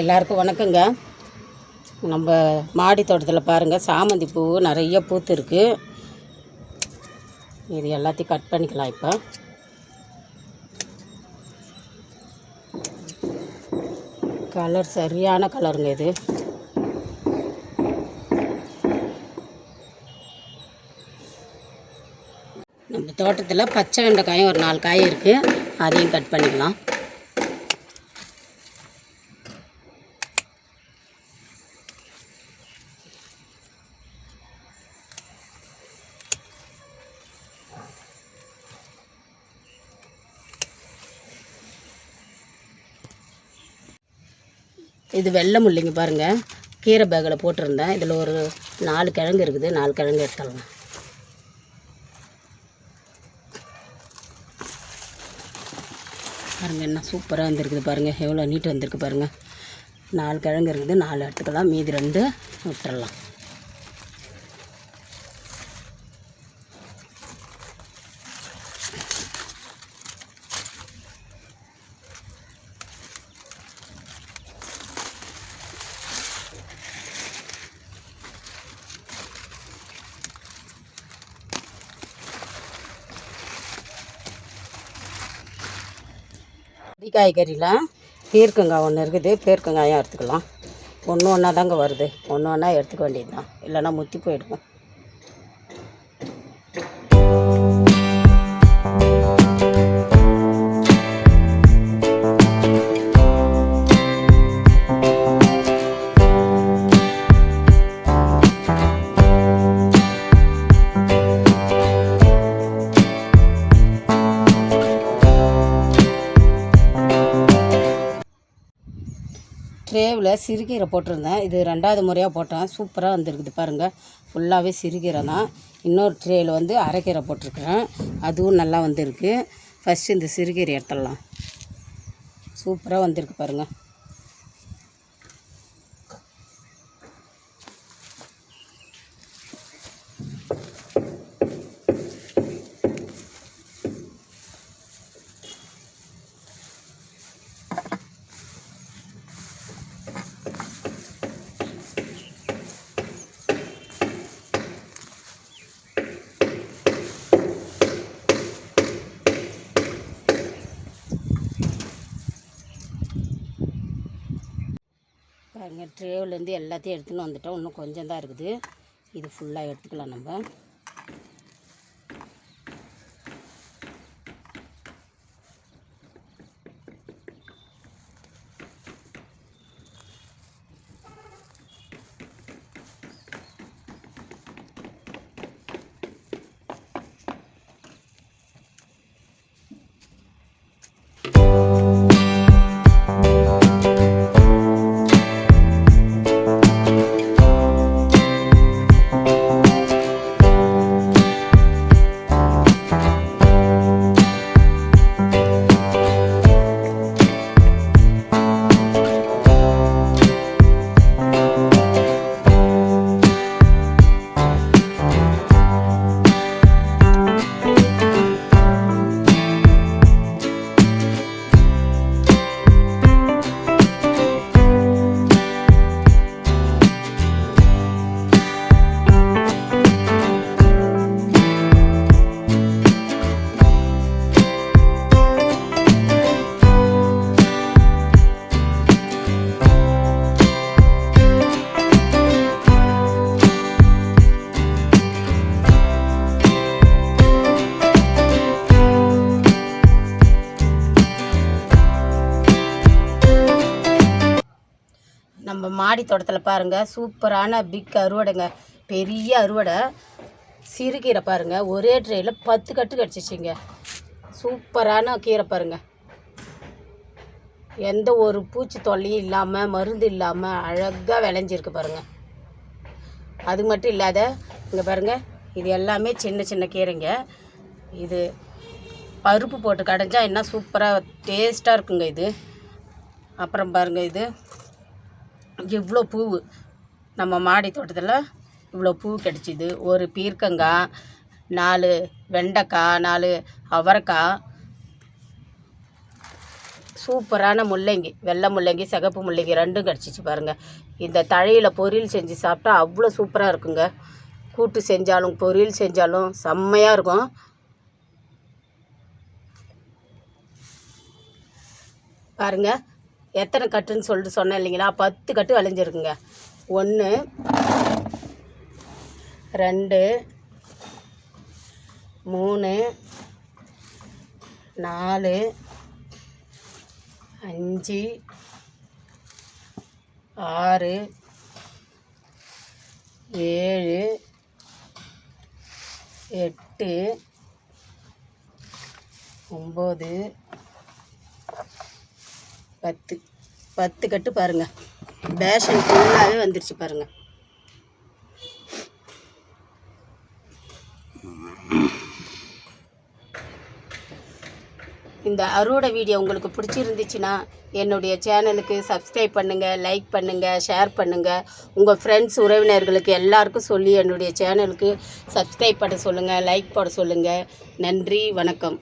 எல்லாருக்கும் வணக்கங்க. நம்ம மாடி தோட்டத்தில் பாருங்கள், சாமந்தி பூ நிறைய பூத்து இருக்குது. இது எல்லாத்தையும் கட் பண்ணிக்கலாம். இப்போ கலர் சரியான கலருங்க. இது நம்ம தோட்டத்தில் பச்சை வெண்டைக்காயும் ஒரு 4 காய் இருக்குது, அதையும் கட் பண்ணிக்கலாம். இது வெள்ளை முள்ளிங்க பாருங்கள், கீரை பேக்கில் போட்டிருந்தேன். இதில் ஒரு 4 கிழங்கு இருக்குது, 4 கிழங்கு எடுத்துடலாம். பாருங்கள் என்ன சூப்பராக வந்துருக்குது பாருங்கள், எவ்வளோ நீட்டு வந்திருக்கு பாருங்கள். 4 கிழங்கு இருக்குது, 4 எடுத்துக்கலாம், மீதி 2 விட்டுடலாம். காய்கறிலாம் பீர்க்கங்காய் ஒன்று இருக்குது, பீர்க்கங்காயும் எடுத்துக்கலாம். ஒன்று ஒன்றா தாங்க வருது, ஒன்று ஒன்றா எடுத்துக்க வேண்டியது தான், இல்லைன்னா முத்தி போயிடுவோம். ட்ரேவில் சிறுகீரை போட்டிருந்தேன், இது 2வது முறையாக போட்டேன். சூப்பராக வந்துருக்குது பாருங்கள், ஃபுல்லாகவே சிறுகீரை தான். இன்னொரு ட்ரேயில் வந்து அரைக்கீரை போட்டிருக்கிறேன், அதுவும் நல்லா வந்திருக்கு. ஃபஸ்ட்டு இந்த சிறுகீரை எடுத்துடலாம். சூப்பராக வந்திருக்கு பாருங்கள். பாருங்கள், ட்ரேவிலேருந்து எல்லாத்தையும் எடுத்துன்னு வந்துட்டோம். இன்னும் கொஞ்சம் தான் இருக்குது, இது ஃபுல்லாக எடுத்துக்கலாம் நம்ம. நம்ம மாடி தோட்டத்தில் பாருங்கள், சூப்பரான பிக் அறுவடைங்க, பெரிய அறுவடை. சிறுகீரை பாருங்கள், ஒரே ட்ரேயில் 10 கட்டு கிடச்சிச்சிங்க. சூப்பரான கீரை பாருங்கள், எந்த ஒரு பூச்சி தொல்லையும் இல்லாமல், மருந்து இல்லாமல் அழகாக விளைஞ்சிருக்கு பாருங்கள். அது மட்டும் இல்லாத இங்கே பாருங்கள், இது எல்லாமே சின்ன சின்ன கீரைங்க. இது பருப்பு போட்டு கடைஞ்சா என்ன சூப்பராக டேஸ்ட்டாக இருக்குங்க இது. அப்புறம் பாருங்கள், இது இவ்வளோ பூ நம்ம மாடி தோட்டத்தில் இவ்வளோ பூ கிடச்சிது. ஒரு பீர்க்கங்காய், 4 வெண்டைக்காய், 4 அவரைக்காய், சூப்பரான முள்ளங்கி, வெள்ளை முள்ளங்கி, சிகப்பு முள்ளங்கி ரெண்டும் கிடச்சிச்சு பாருங்கள். இந்த தழையில் பொரியல் செஞ்சு சாப்பிட்டா அவ்வளோ சூப்பராக இருக்குங்க. கூட்டு செஞ்சாலும் பொரியல் செஞ்சாலும் செம்மையாக இருக்கும். பாருங்கள் எத்தனை கட்டுன்னு சொல்லிட்டு சொன்னேன் இல்லைங்களா, 10 கட்டு விளைஞ்சிருக்குங்க. 1 2 3 4 5 6 7 8 9 10 கட்டு பாருங்கள். பேஷன் ஃபுல்லாகவே வந்துருச்சு பாருங்கள். இந்த அறுவடை வீடியோ உங்களுக்கு பிடிச்சிருந்துச்சுன்னா என்னுடைய சேனலுக்கு சப்ஸ்கிரைப் பண்ணுங்கள், லைக் பண்ணுங்கள், ஷேர் பண்ணுங்கள். உங்கள் ஃப்ரெண்ட்ஸ் உறவினர்களுக்கு எல்லாருக்கும் சொல்லி என்னுடைய சேனலுக்கு சப்ஸ்கிரைப் பண்ண சொல்லுங்கள், லைக் பண்ண சொல்லுங்கள். நன்றி, வணக்கம்.